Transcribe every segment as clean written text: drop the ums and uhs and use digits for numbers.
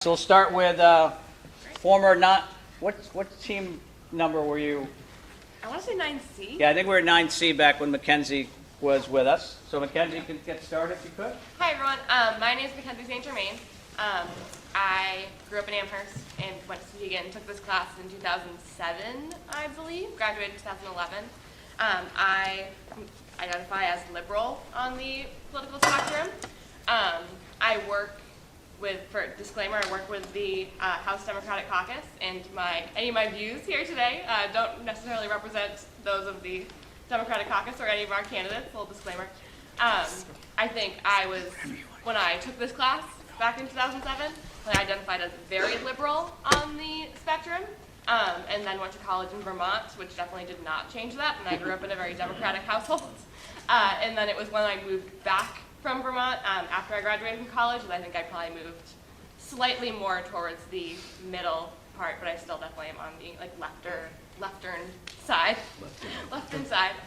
So we'll start with former not, what team number were you? I want to say 9C. Yeah, I think we were 9C back when Mackenzie was with us. So Mackenzie, can get started if you could. Hi, everyone. My name is Mackenzie St. Germain. I grew up in Amherst and went to Muskegon. Took this class in 2007, I believe. Graduated in 2011. I identify as liberal on the political spectrum. I work with, for disclaimer, I work with the House Democratic Caucus, and any of my views here today don't necessarily represent those of the Democratic Caucus or any of our candidates. Full disclaimer. I think when I took this class back in 2007, I identified as very liberal on the spectrum, and then went to college in Vermont, which definitely did not change that, and I grew up in a very Democratic household. And then it was when I moved back from Vermont after I graduated from college, and I think I probably moved slightly more towards the middle part, but I still definitely am on the leftern side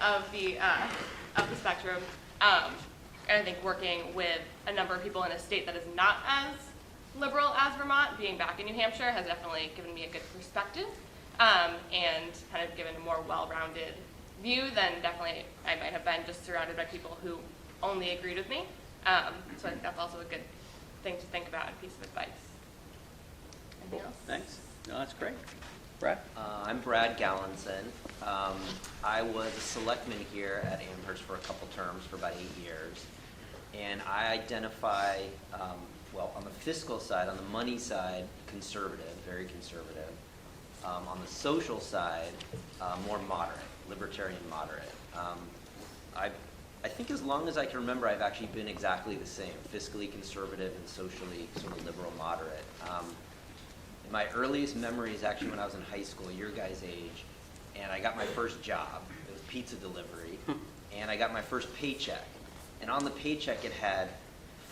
of the spectrum. And I think working with a number of people in a state that is not as liberal as Vermont, being back in New Hampshire, has definitely given me a good perspective and kind of given a more well-rounded view than definitely I might have been just surrounded by people who only agreed with me. So I think that's also a good thing to think about, a piece of advice. Anything else? Thanks. No, that's great. Brad? I'm Brad Gallinson. I was a selectman here at Amherst for a couple terms for about 8 years. And I identify, well, on the fiscal side, on the money side, conservative, very conservative. On the social side, more moderate, libertarian moderate. I think as long as I can remember, I've actually been exactly the same, fiscally conservative and socially sort of liberal moderate. My earliest memory is actually when I was in high school, your guys' age, and I got my first job. It was pizza delivery, and I got my first paycheck. And on the paycheck it had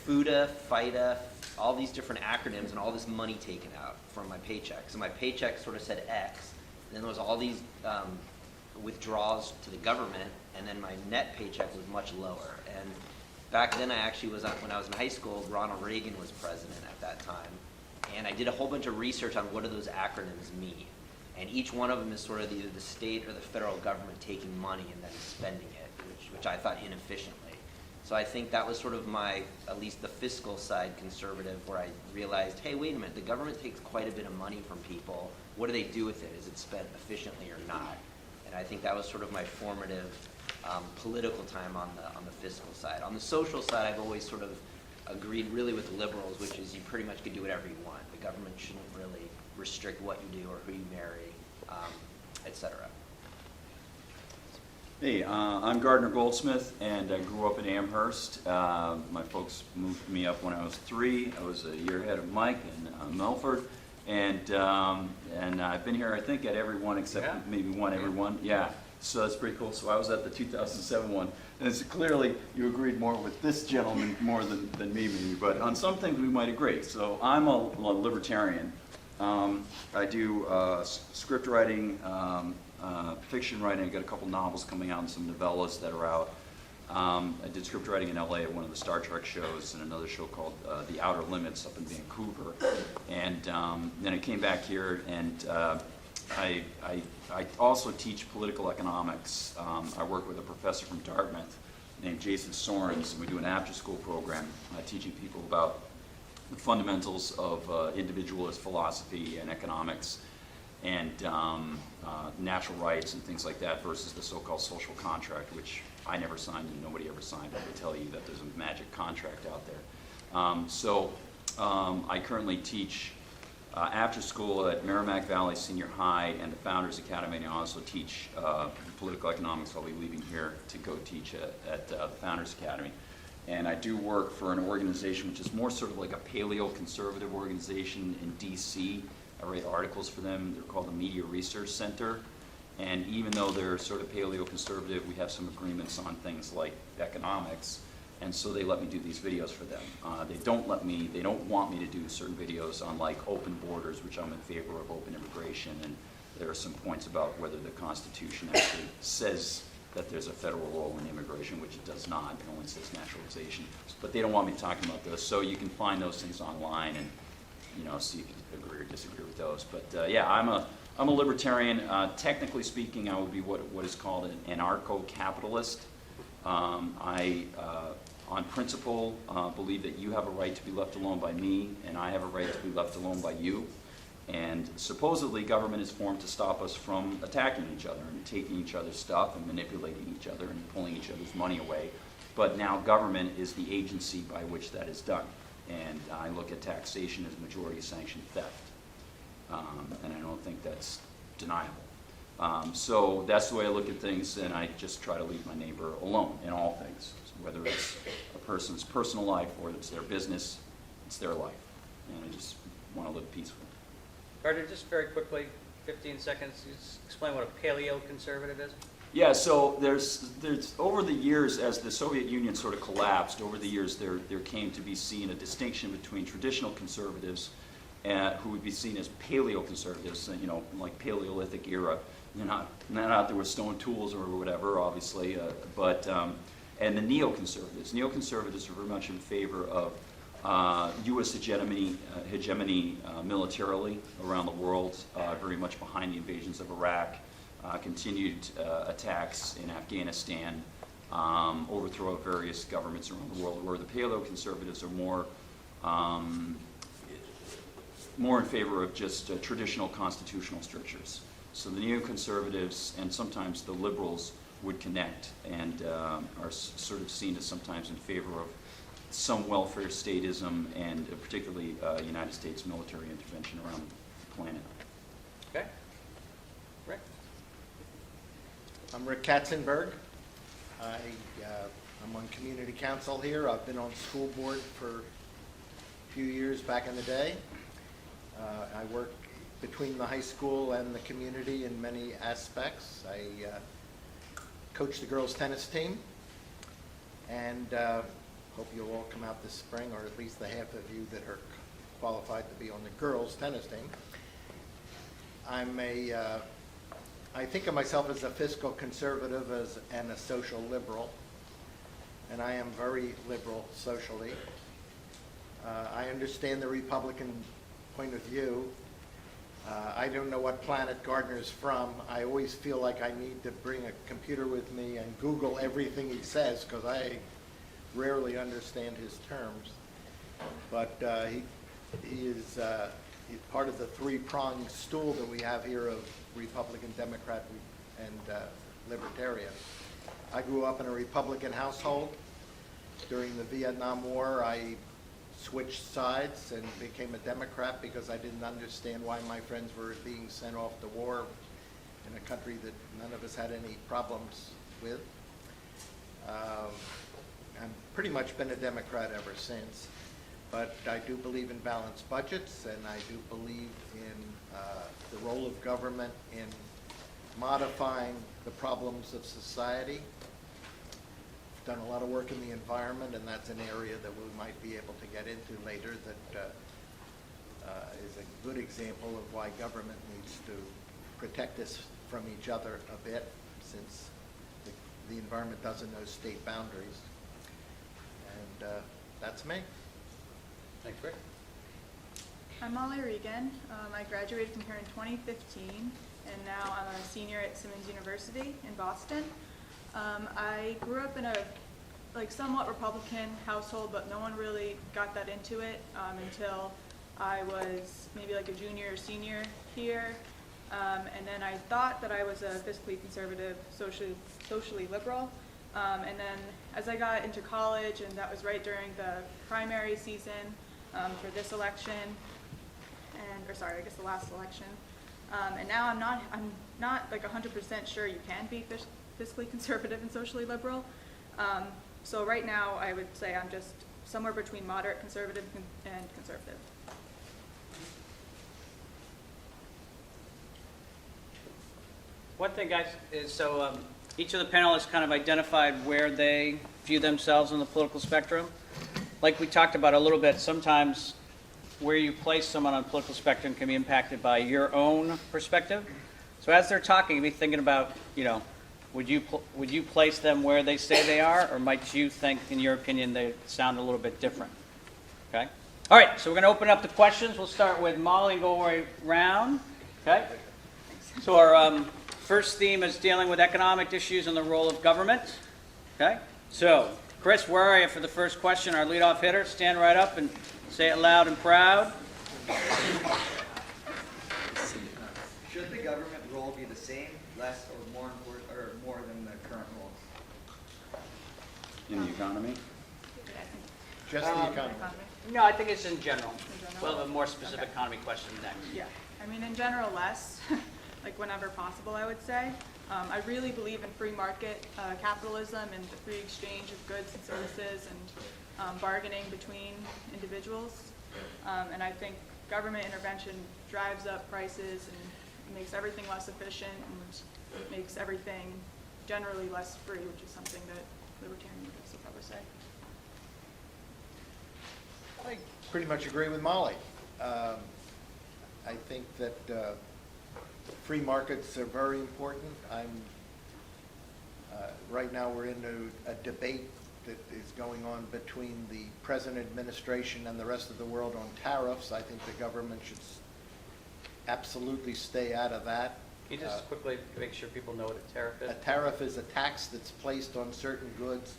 FUTA, FITA, all these different acronyms and all this money taken out from my paycheck. So my paycheck sort of said X, and then there was all these withdrawals to the government, and then my net paycheck was much lower. And back then when I was in high school, Ronald Reagan was president at that time. And I did a whole bunch of research on what do those acronyms mean. And each one of them is sort of either the state or the federal government taking money and then spending it, which I thought inefficiently. So I think that was sort of my, at least the fiscal side conservative, where I realized, hey, wait a minute, the government takes quite a bit of money from people. What do they do with it? Is it spent efficiently or not? And I think that was sort of my formative political time on the fiscal side. On the social side, I've always sort of agreed really with the liberals, which is you pretty much can do whatever you want. The government shouldn't really restrict what you do or who you marry, et cetera. Hey, I'm Gardner Goldsmith, and I grew up in Amherst. My folks moved me up when I was 3. I was a year ahead of Mike in Melford, and I've been here, I think, at every one except maybe every one. Yeah, so that's pretty cool. So I was at the 2007 one, and it's clearly you agreed more with this gentleman more than me, maybe, but on some things we might agree. So I'm a libertarian. I do script writing, fiction writing. I got a couple novels coming out and some novellas that are out. I did script writing in LA at one of the Star Trek shows and another show called The Outer Limits up in Vancouver. And then I came back here, and I also teach political economics. I work with a professor from Dartmouth named Jason Sorens, and we do an after-school program teaching people about the fundamentals of individualist philosophy and economics and natural rights and things like that versus the so-called social contract, which I never signed and nobody ever signed. I can tell you that there's a magic contract out there. I currently teach after school at Merrimack Valley Senior High and the Founders Academy, and I also teach political economics. I'll be leaving here to go teach at the Founders Academy. And I do work for an organization which is more sort of like a paleo-conservative organization in DC. I write articles for them. They're called the Media Research Center. And even though they're sort of paleo-conservative, we have some agreements on things like economics. And so they let me do these videos for them. They don't want me to do certain videos on like open borders, which I'm in favor of open immigration. And there are some points about whether the Constitution actually says that there's a federal role in immigration, which it does not. It only says naturalization. But they don't want me talking about those. So you can find those things online, and see if you agree or disagree with those. But yeah, I'm a libertarian. Technically speaking, I would be what is called an anarcho-capitalist. I, on principle, believe that you have a right to be left alone by me, and I have a right to be left alone by you. And supposedly, government is formed to stop us from attacking each other and taking each other's stuff and manipulating each other and pulling each other's money away. But now government is the agency by which that is done. And I look at taxation as majority sanctioned theft. And I don't think that's deniable. So that's the way I look at things, and I just try to leave my neighbor alone in all things, whether it's a person's personal life or it's their business, it's their life. And I just want to live peacefully. Gardner, just very quickly, 15 seconds, just explain what a paleoconservative is. Yeah, so there's over the years, as the Soviet Union sort of collapsed, over the years there came to be seen a distinction between traditional conservatives who would be seen as paleoconservatives, like Paleolithic era. They're not out there with stone tools or whatever, obviously, and the neoconservatives. Neoconservatives are very much in favor of U.S. hegemony militarily around the world, very much behind the invasions of Iraq, continued attacks in Afghanistan, overthrow of various governments around the world, where the paleoconservatives are more in favor of just traditional constitutional strictures. So the neoconservatives and sometimes the liberals would connect and are sort of seen as sometimes in favor of some welfare statism and particularly United States military intervention around the planet. Okay. Rick? I'm Rick Katzenberg. I'm on community council here. I've been on school board for a few years back in the day. I work between the high school and the community in many aspects. I coach the girls' tennis team, and hope you'll all come out this spring, or at least the half of you that are qualified to be on the girls' tennis team. I think of myself as a fiscal conservative and a social liberal, and I am very liberal socially. I understand the Republican point of view. I don't know what planet Gardner's from. I always feel like I need to bring a computer with me and Google everything he says, because I rarely understand his terms. But he is he's part of the three-pronged stool that we have here of Republican, Democrat, and Libertarian. I grew up in a Republican household. During the Vietnam War, I switched sides and became a Democrat because I didn't understand why my friends were being sent off to war in a country that none of us had any problems with. I've pretty much been a Democrat ever since, but I do believe in balanced budgets, and I do believe in the role of government in modifying the problems of society. Done a lot of work in the environment, and that's an area that we might be able to get into later that is a good example of why government needs to protect us from each other a bit, since the environment doesn't know state boundaries. And that's me. Thanks, Rick. I'm Molly Regan. I graduated from here in 2015, and now I'm a senior at Simmons University in Boston. I grew up in a somewhat Republican household, but no one really got that into it until I was maybe like a junior or senior here. And then I thought that I was a fiscally conservative, socially liberal. And then as I got into college, and that was right during the primary season for this election, I guess the last election. And now I'm not like 100% sure you can be fiscally conservative and socially liberal. So right now I would say I'm just somewhere between moderate conservative and conservative. One thing, guys, is each of the panelists kind of identified where they view themselves on the political spectrum. Like we talked about a little bit, sometimes where you place someone on the political spectrum can be impacted by your own perspective. So as they're talking, be thinking about, would you place them where they say they are, or might you think, in your opinion, they sound a little bit different? Okay? All right, so we're going to open up the questions. We'll start with Molly and go right round. Okay? So our first theme is dealing with economic issues and the role of government. Okay? So, Chris, where are you for the first question? Our leadoff hitter. Stand right up and say it loud and proud. Should the government role be the same, less, or more important, or more than the current role? In the economy? Just the economy. No, I think it's in general. In general? We'll have a more specific economy question next. Yeah, I mean, in general, less, like whenever possible, I would say. I really believe in free market capitalism and the free exchange of goods and services and bargaining between individuals. And I think government intervention drives up prices and makes everything less efficient and makes everything generally less free, which is something that libertarians will probably say. I pretty much agree with Molly. I think that free markets are very important. Right now, we're in a debate that is going on between the present administration and the rest of the world on tariffs. I think the government should absolutely stay out of that. Can you just quickly make sure people know what a tariff is? A tariff is a tax that's placed on certain goods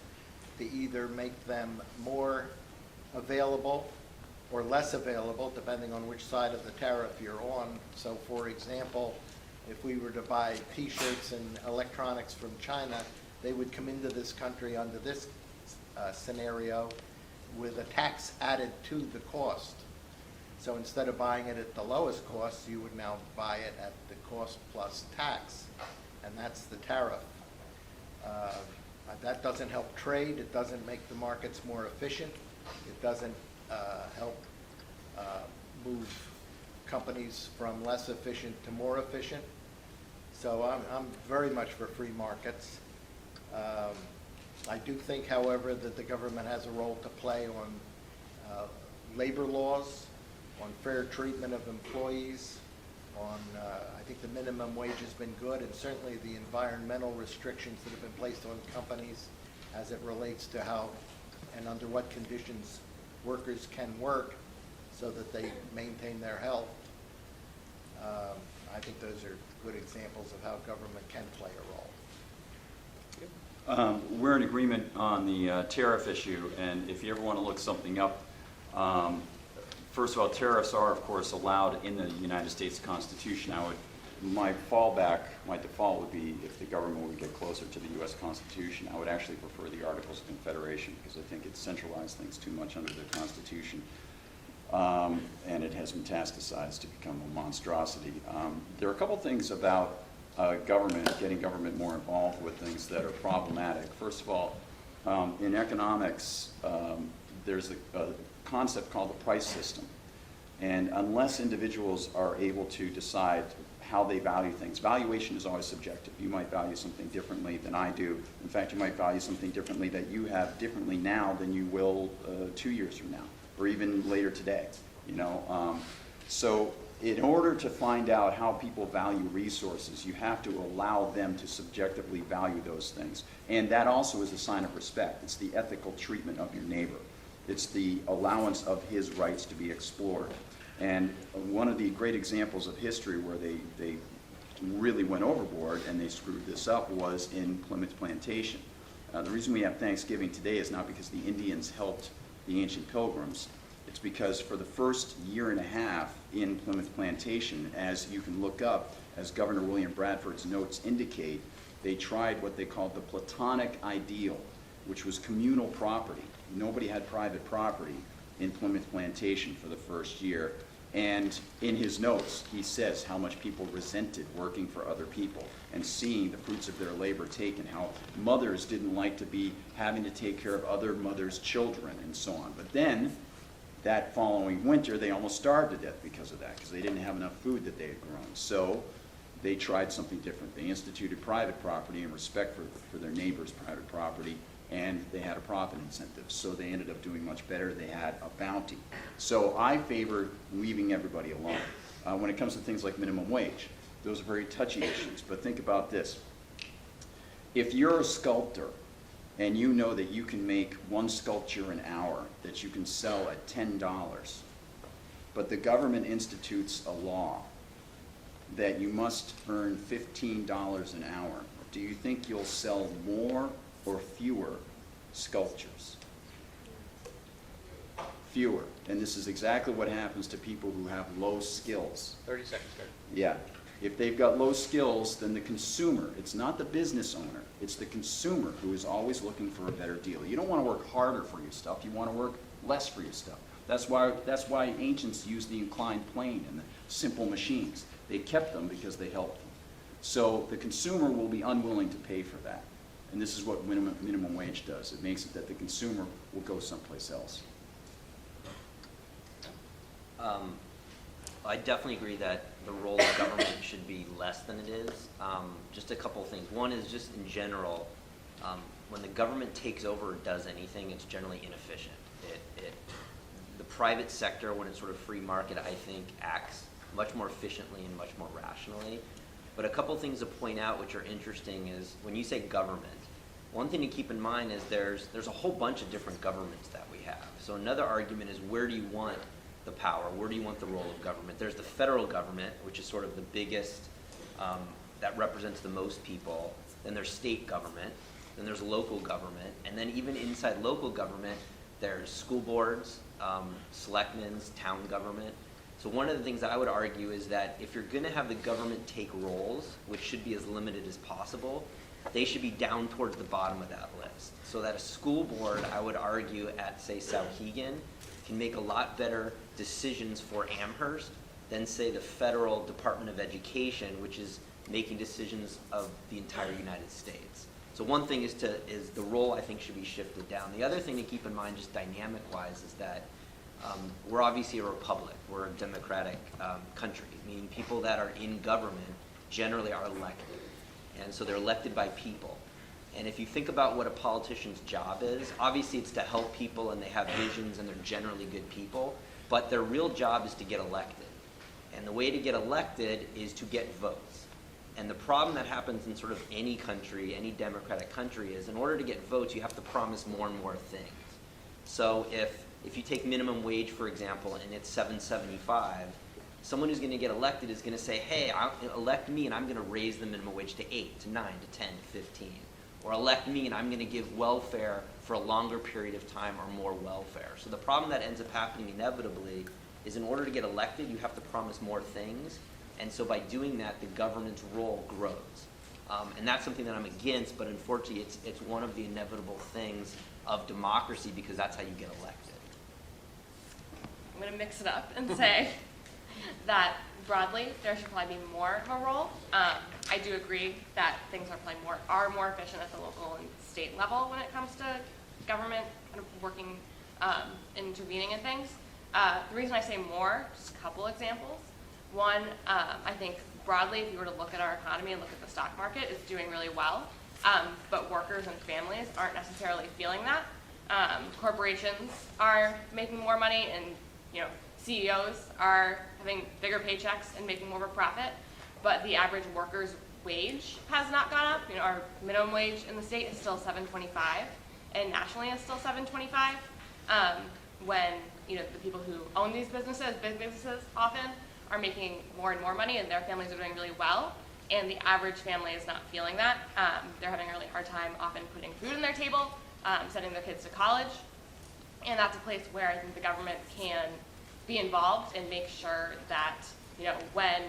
to either make them more available or less available, depending on which side of the tariff you're on. So, for example, if we were to buy T-shirts and electronics from China, they would come into this country under this scenario with a tax added to the cost. So instead of buying it at the lowest cost, you would now buy it at the cost plus tax, and that's the tariff. That doesn't help trade. It doesn't make the markets more efficient. It doesn't help move companies from less efficient to more efficient. So I'm very much for free markets. I do think, however, that the government has a role to play on labor laws, on fair treatment of employees, on, I think the minimum wage has been good, and certainly the environmental restrictions that have been placed on companies as it relates to how and under what conditions workers can work so that they maintain their health. I think those are good examples of how government can play a role. We're in agreement on the tariff issue, and if you ever want to look something up, first of all, tariffs are, of course, allowed in the United States Constitution. My default would be if the government would get closer to the U.S. Constitution. I would actually prefer the Articles of Confederation because I think it centralized things too much under the Constitution, and it has metastasized to become a monstrosity. There are a couple things about getting government more involved with things that are problematic. First of all, in economics, there's a concept called the price system. And unless individuals are able to decide how they value things, valuation is always subjective. You might value something differently than I do. In fact, you might value something differently that you have differently now than you will 2 years from now, or even later today. So in order to find out how people value resources, you have to allow them to subjectively value those things. And that also is a sign of respect. It's the ethical treatment of your neighbor. It's the allowance of his rights to be explored. And one of the great examples of history where they really went overboard and they screwed this up was in Plymouth Plantation. The reason we have Thanksgiving today is not because the Indians helped the ancient pilgrims. It's because for the first year and a half in Plymouth Plantation, as you can look up, as Governor William Bradford's notes indicate, they tried what they called the Platonic ideal, which was communal property. Nobody had private property in Plymouth Plantation for the first year. And in his notes, he says how much people resented working for other people and seeing the fruits of their labor taken, how mothers didn't like to be having to take care of other mothers' children and so on. But then, that following winter, they almost starved to death because of that, because they didn't have enough food that they had grown. So they tried something different. They instituted private property and respect for their neighbors' private property, and they had a profit incentive. So they ended up doing much better. They had a bounty. So I favor leaving everybody alone. When it comes to things like minimum wage, those are very touchy issues. But think about this. If you're a sculptor and you know that you can make one sculpture an hour that you can sell at $10, but the government institutes a law that you must earn $15 an hour, do you think you'll sell more or fewer sculptures? Fewer. And this is exactly what happens to people who have low skills. 30 seconds, Kurt. Yeah. If they've got low skills, then the consumer, it's not the business owner, it's the consumer who is always looking for a better deal. You don't want to work harder for your stuff, you want to work less for your stuff. That's why ancients used the inclined plane and the simple machines. They kept them because they helped them. So the consumer will be unwilling to pay for that. And this is what minimum wage does. It makes it that the consumer will go someplace else. I definitely agree that the role of government should be less than it is. Just a couple of things. One is just in general, when the government takes over or does anything, it's generally inefficient. The private sector, when it's sort of free market, I think acts much more efficiently and much more rationally. But a couple of things to point out which are interesting is when you say government, one thing to keep in mind is there's a whole bunch of different governments that we have. So another argument is where do you want the power? Where do you want the role of government? There's the federal government, which is sort of the biggest, that represents the most people. Then there's state government. Then there's local government. And then even inside local government, there's school boards, selectmen's, town government. So one of the things that I would argue is that if you're going to have the government take roles, which should be as limited as possible, they should be down towards the bottom of that list. So that a school board, I would argue, at, say, Souhegan, can make a lot better decisions for Amherst than, say, the federal Department of Education, which is making decisions of the entire United States. So one thing is the role, I think, should be shifted down. The other thing to keep in mind, just dynamic-wise, is that we're obviously a republic. We're a democratic country, meaning people that are in government generally are elected. And so they're elected by people. And if you think about what a politician's job is, obviously it's to help people and they have visions and they're generally good people, but their real job is to get elected. And the way to get elected is to get votes. And the problem that happens in sort of any country, any democratic country, is in order to get votes, you have to promise more and more things. So if you take minimum wage, for example, and it's $7.75, someone who's going to get elected is going to say, hey, elect me and I'm going to raise the minimum wage to 8, to 9, to 10, to 15. Or elect me and I'm going to give welfare for a longer period of time or more welfare. So the problem that ends up happening inevitably is in order to get elected, you have to promise more things. And so by doing that, the government's role grows. And that's something that I'm against, but unfortunately it's one of the inevitable things of democracy because that's how you get elected. I'm going to mix it up and say that broadly there should probably be more of a role. I do agree that things are more efficient at the local and state level when it comes to government kind of working, intervening in things. The reason I say more, just a couple examples. One, I think broadly, if you were to look at our economy and look at the stock market, it's doing really well. But workers and families aren't necessarily feeling that. Corporations are making more money, and CEOs are having bigger paychecks and making more of a profit. But the average worker's wage has not gone up. Our minimum wage in the state is still $7.25, and nationally is still $7.25. When the people who own these businesses, big businesses, often are making more and more money, and their families are doing really well. And the average family is not feeling that. They're having a really hard time often putting food on their table, sending their kids to college. And that's a place where I think the government can be involved and make sure that, when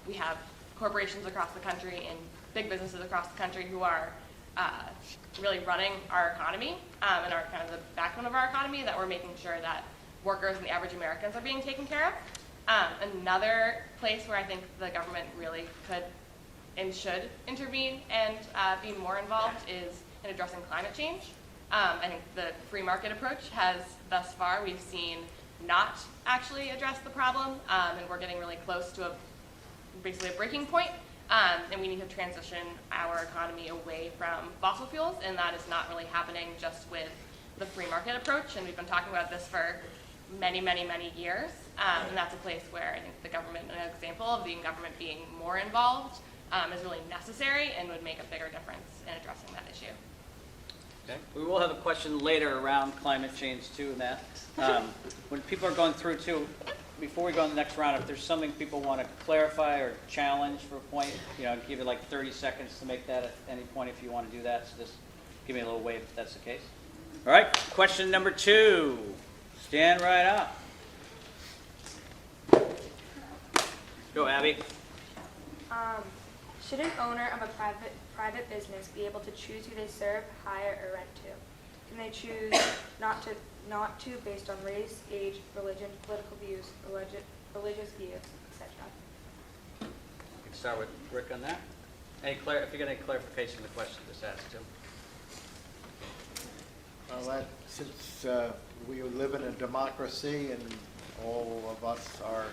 we have corporations across the country and big businesses across the country who are really running our economy and are kind of the backbone of our economy, that we're making sure that workers and the average Americans are being taken care of. Another place where I think the government really could and should intervene and be more involved is in addressing climate change. I think the free market approach has, thus far, we've seen not actually address the problem, and we're getting really close to basically a breaking point, and we need to transition our economy away from fossil fuels, and that is not really happening just with the free market approach, and we've been talking about this for many, many, many years, and that's a place where I think the government, an example of the government being more involved, is really necessary and would make a bigger difference in addressing that issue. Okay, we will have a question later around climate change too, and that. When people are going through too, before we go on the next round, if there's something people want to clarify or challenge for a point, give you like 30 seconds to make that at any point if you want to do that, so just give me a little wave if that's the case. All right, question number 2. Stand right up. Go, Abby. Should an owner of a private business be able to choose who they serve, hire, or rent to? Can they choose not to based on race, age, religion, political views, religious views, etc.? We can start with Rick on that. If you got any clarification of the question, just ask too. Well, since we live in a democracy and all of us are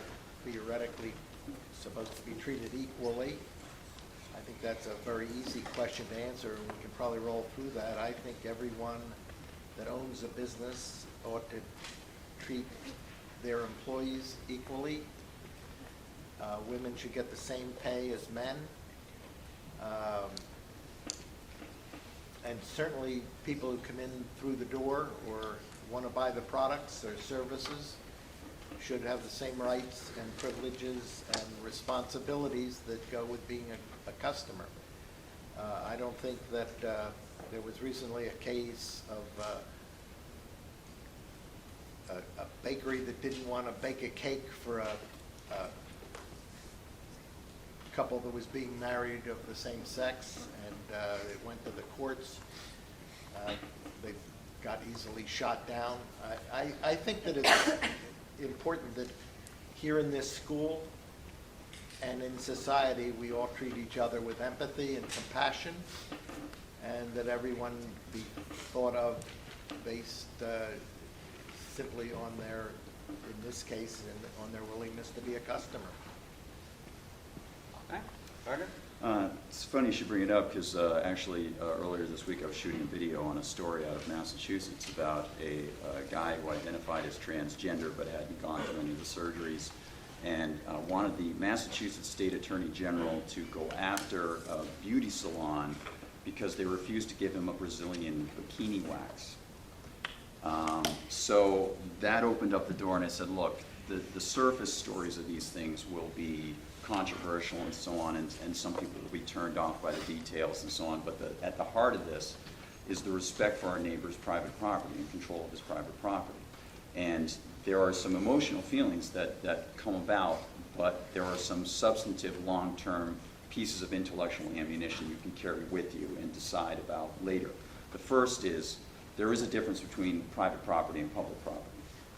theoretically supposed to be treated equally, I think that's a very easy question to answer, and we can probably roll through that. I think everyone that owns a business ought to treat their employees equally. Women should get the same pay as men. And certainly people who come in through the door or want to buy the products or services should have the same rights and privileges and responsibilities that go with being a customer. I don't think that there was recently a case of a bakery that didn't want to bake a cake for a couple that was being married of the same sex, and it went to the courts. They got easily shot down. I think that it's important that here in this school and in society, we all treat each other with empathy and compassion, and that everyone be thought of based simply on their, in this case, on their willingness to be a customer. Okay, Gardner? It's funny you should bring it up because actually earlier this week I was shooting a video on a story out of Massachusetts about a guy who identified as transgender but hadn't gone through any of the surgeries and wanted the Massachusetts State Attorney General to go after a beauty salon because they refused to give him a Brazilian bikini wax. So that opened up the door, and I said, look, the surface stories of these things will be controversial and so on, and some people will be turned off by the details and so on, but at the heart of this is the respect for our neighbor's private property and control of his private property. And there are some emotional feelings that come about, but there are some substantive long-term pieces of intellectual ammunition you can carry with you and decide about later. The first is there is a difference between private property and public property.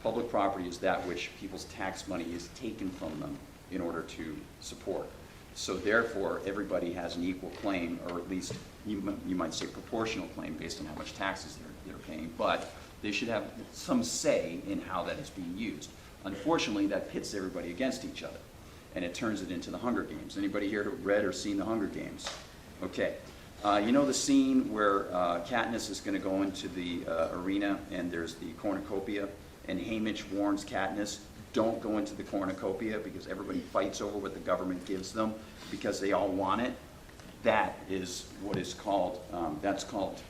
Public property is that which people's tax money is taken from them in order to support. So therefore, everybody has an equal claim, or at least you might say proportional claim based on how much taxes they're paying, but they should have some say in how that is being used. Unfortunately, that pits everybody against each other, and it turns it into the Hunger Games. Anybody here read or seen the Hunger Games? Okay. You know the scene where Katniss is going to go into the arena and there's the cornucopia, and Haymitch warns Katniss, don't go into the cornucopia because everybody fights over what the government gives them because they all want it. That is what is called, that's called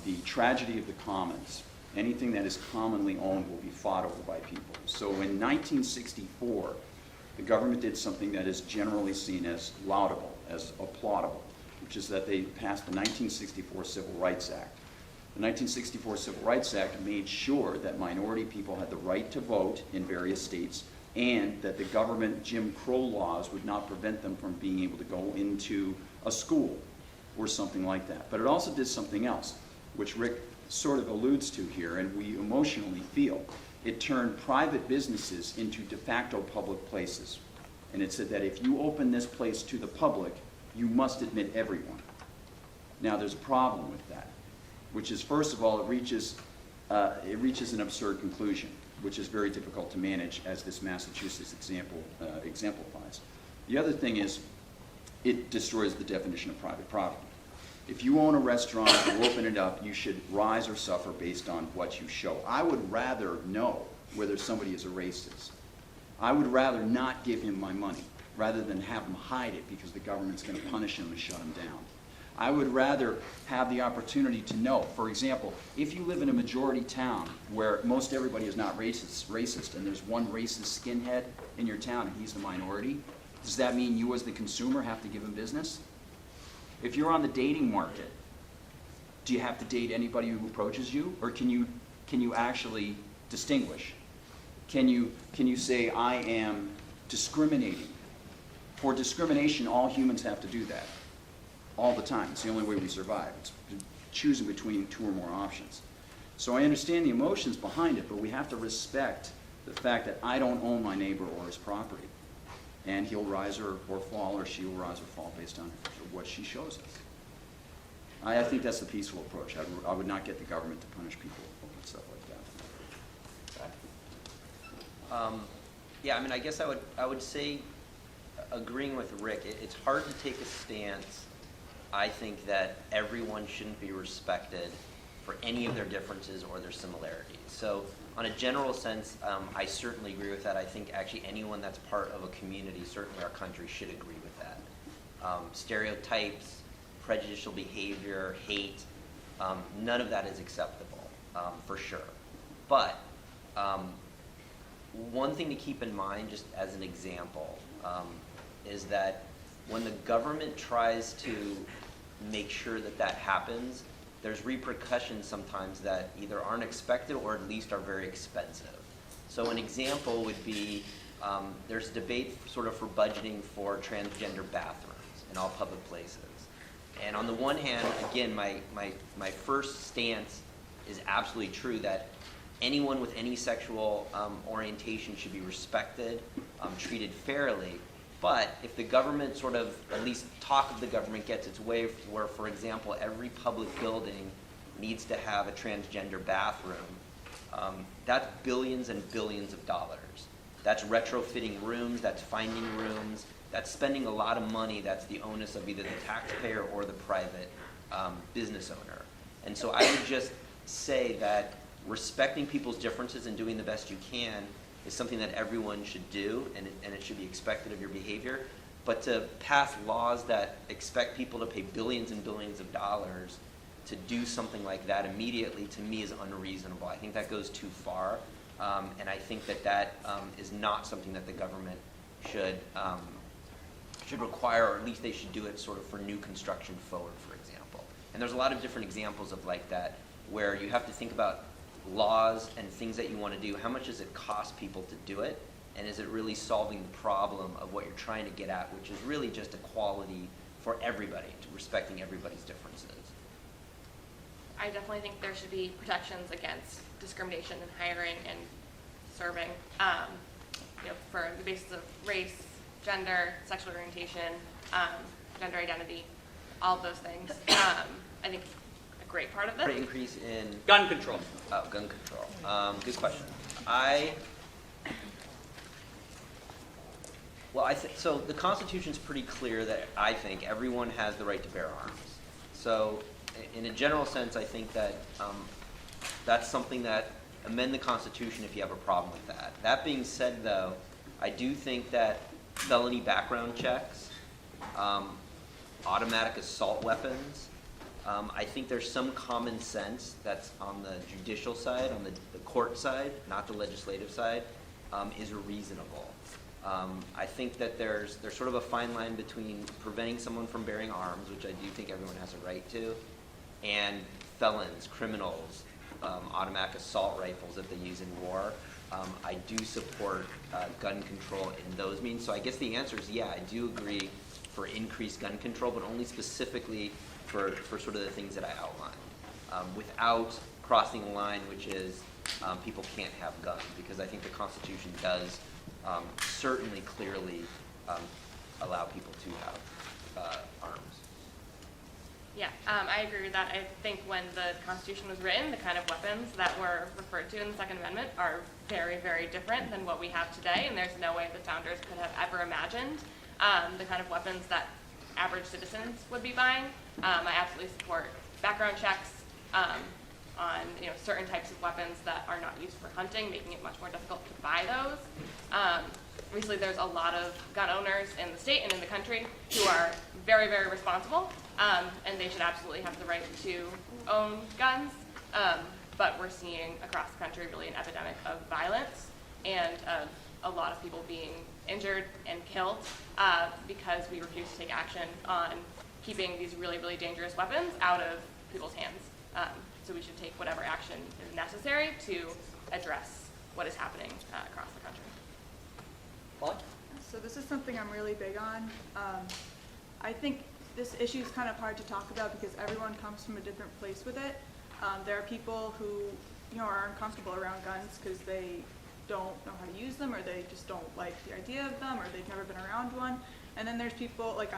the tragedy of the commons. Anything that is commonly owned will be fought over by people. So in 1964, the government did something that is generally seen as laudable, as applaudable, which is that they passed the 1964 Civil Rights Act. The 1964 Civil Rights Act made sure that minority people had the right to vote in various states and that the government Jim Crow laws would not prevent them from being able to go into a school or something like that. But it also did something else, which Rick sort of alludes to here, and we emotionally feel. It turned private businesses into de facto public places. And it said that if you open this place to the public, you must admit everyone. Now, there's a problem with that, which is, first of all, it reaches an absurd conclusion, which is very difficult to manage, as this Massachusetts example exemplifies. The other thing is, it destroys the definition of private property. If you own a restaurant, you open it up, you should rise or suffer based on what you show. I would rather know whether somebody is a racist. I would rather not give him my money rather than have him hide it because the government's going to punish him and shut him down. I would rather have the opportunity to know. For example, if you live in a majority town where most everybody is not racist, and there's one racist skinhead in your town and he's the minority, does that mean you as the consumer have to give him business? If you're on the dating market, do you have to date anybody who approaches you, or can you actually distinguish? Can you say, I am discriminating? For discrimination, all humans have to do that all the time. It's the only way we survive. It's choosing between two or more options. So I understand the emotions behind it, but we have to respect the fact that I don't own my neighbor or his property. And he'll rise or fall, or she will rise or fall based on what she shows us. I think that's the peaceful approach. I would not get the government to punish people over stuff like that. Yeah, I mean, I guess I would say, agreeing with Rick, it's hard to take a stance, I think, that everyone shouldn't be respected for any of their differences or their similarities. So on a general sense, I certainly agree with that. I think actually anyone that's part of a community, certainly our country, should agree with that. Stereotypes, prejudicial behavior, hate, none of that is acceptable, for sure. But one thing to keep in mind, just as an example, is that when the government tries to make sure that that happens, there's repercussions sometimes that either aren't expected or at least are very expensive. So an example would be, there's debate sort of for budgeting for transgender bathrooms in all public places. And on the one hand, again, my first stance is absolutely true that anyone with any sexual orientation should be respected, treated fairly. But if the government sort of, at least talk of the government, gets its way where, for example, every public building needs to have a transgender bathroom, that's billions and billions of dollars. That's retrofitting rooms, that's finding rooms, that's spending a lot of money that's the onus of either the taxpayer or the private business owner. And so I would just say that respecting people's differences and doing the best you can is something that everyone should do, and it should be expected of your behavior. But to pass laws that expect people to pay billions and billions of dollars to do something like that immediately, to me, is unreasonable. I think that goes too far, and I think that is not something that the government should require, or at least they should do it sort of for new construction forward, for example. And there's a lot of different examples of like that, where you have to think about laws and things that you want to do. How much does it cost people to do it? And is it really solving the problem of what you're trying to get at, which is really just equality for everybody, to respecting everybody's differences? I definitely think there should be protections against discrimination in hiring and serving, for the basis of race, gender, sexual orientation, gender identity, all of those things. I think a great part of this. Great increase in Gun control. gun control. Good question. So the Constitution's pretty clear that I think everyone has the right to bear arms. So in a general sense, I think that that's something that, amend the Constitution if you have a problem with that. That being said, though, I do think that felony background checks, automatic assault weapons, I think there's some common sense that's on the judicial side, on the court side, not the legislative side, is reasonable. I think that there's sort of a fine line between preventing someone from bearing arms, which I do think everyone has a right to, and felons, criminals, automatic assault rifles that they use in war. I do support gun control in those means. So I guess the answer is yeah, I do agree for increased gun control, but only specifically for sort of the things that I outlined, without crossing the line, which is people can't have guns, because I think the Constitution does certainly clearly allow people to have arms. Yeah, I agree with that. I think when the Constitution was written, the kind of weapons that were referred to in the Second Amendment are very, very different than what we have today, and there's no way the founders could have ever imagined the kind of weapons that average citizens would be buying. I absolutely support background checks on certain types of weapons that are not used for hunting, making it much more difficult to buy those. recently there's a lot of gun owners in the state and in the country who are very, very responsible, and they should absolutely have the right to own guns. But we're seeing across the country really an epidemic of violence and of a lot of people being injured and killed because we refuse to take action on keeping these really, really dangerous weapons out of people's hands. So we should take whatever action is necessary to address what is happening across the country. Paul? So this is something I'm really big on. I think this issue is kind of hard to talk about because everyone comes from a different place with it. There are people who, are uncomfortable around guns because they don't know how to use them, or they just don't like the idea of them, or they've never been around one. And then there's people like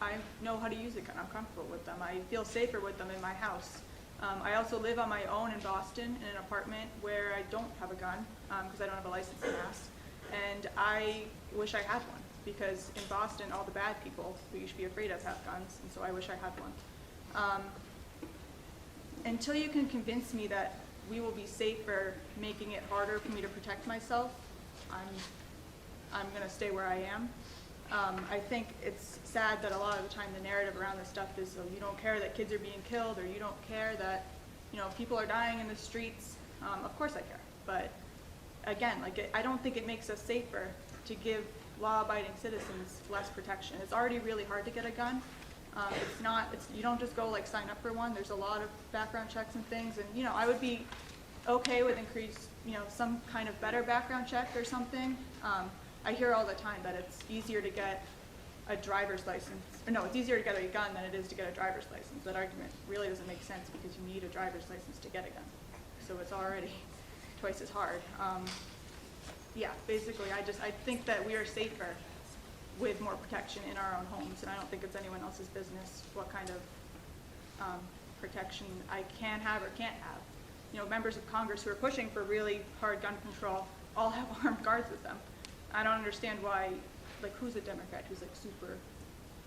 I know how to use a gun. I'm comfortable with them. I feel safer with them in my house. I also live on my own in Boston in an apartment where I don't have a gun because I don't have a license in Mass. And I wish I had one because in Boston, all the bad people who you should be afraid of have guns, and so I wish I had one. Until you can convince me that we will be safer making it harder for me to protect myself, I'm going to stay where I am. I think it's sad that a lot of the time the narrative around this stuff is, you don't care that kids are being killed, or you don't care that, people are dying in the streets. Of course I care, but again, I don't think it makes us safer to give law-abiding citizens less protection. It's already really hard to get a gun. You don't just go sign up for one. There's a lot of background checks and things, and I would be okay with increased, some kind of better background check or something. I hear all the time that it's easier to get a driver's license, or no, it's easier to get a gun than it is to get a driver's license. That argument really doesn't make sense because you need a driver's license to get a gun, so it's already twice as hard. Yeah, basically, I think that we are safer with more protection in our own homes, and I don't think it's anyone else's business what kind of protection I can have or can't have. Members of Congress who are pushing for really hard gun control all have armed guards with them. I don't understand why, who's a Democrat who's super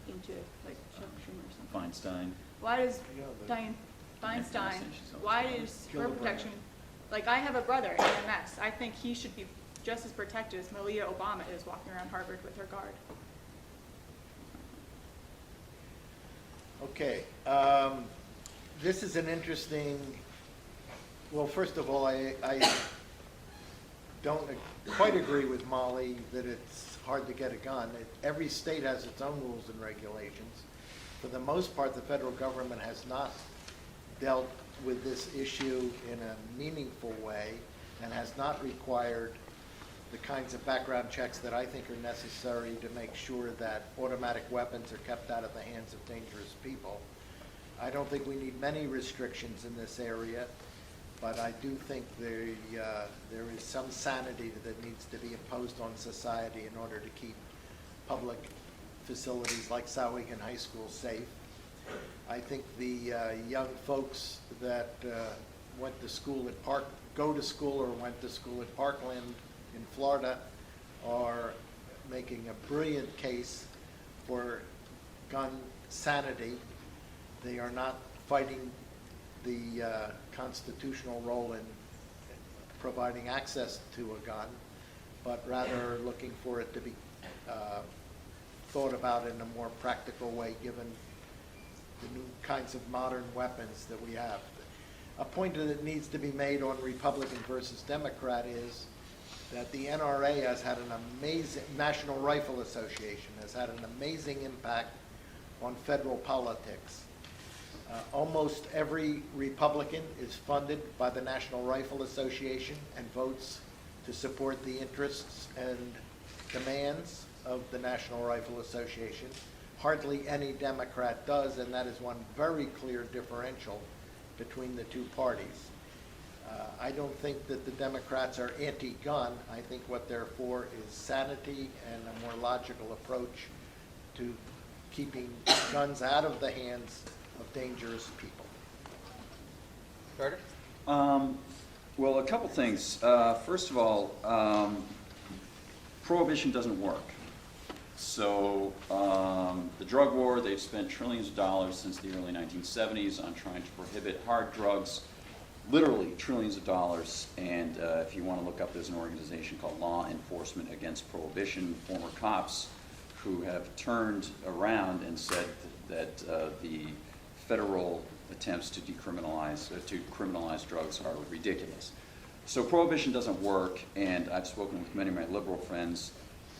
into Chuck Schumer or something? Feinstein. Why does Dianne Feinstein, why is her protection, I have a brother in MS. I think he should be just as protected as Malia Obama is walking around Harvard with her guard. Okay, this is an interesting, well, first of all, I don't quite agree with Molly that it's hard to get a gun. Every state has its own rules and regulations. For the most part, the federal government has not dealt with this issue in a meaningful way and has not required the kinds of background checks that I think are necessary to make sure that automatic weapons are kept out of the hands of dangerous people. I don't think we need many restrictions in this area, but I do think there is some sanity that needs to be imposed on society in order to keep public facilities like Souhegan High School safe. I think the young folks that went to school at go to school or went to school at Parkland in Florida are making a brilliant case for gun sanity. They are not fighting the constitutional role in providing access to a gun, but rather looking for it to be thought about in a more practical way given the new kinds of modern weapons that we have. A point that needs to be made on Republican versus Democrat is that the NRA has had an amazing, National Rifle Association has had an amazing impact on federal politics. Almost every Republican is funded by the National Rifle Association and votes to support the interests and demands of the National Rifle Association. Hardly any Democrat does, and that is one very clear differential between the two parties. I don't think that the Democrats are anti-gun. I think what they're for is sanity and a more logical approach to keeping guns out of the hands of dangerous people. Carter? Well, a couple things. First of all, prohibition doesn't work. So the drug war, they've spent trillions of dollars since the early 1970s on trying to prohibit hard drugs. literally trillions of dollars. And if you want to look up, there's an organization called Law Enforcement Against Prohibition, former cops who have turned around and said that the federal attempts to criminalize drugs are ridiculous. So prohibition doesn't work, and I've spoken with many of my liberal friends,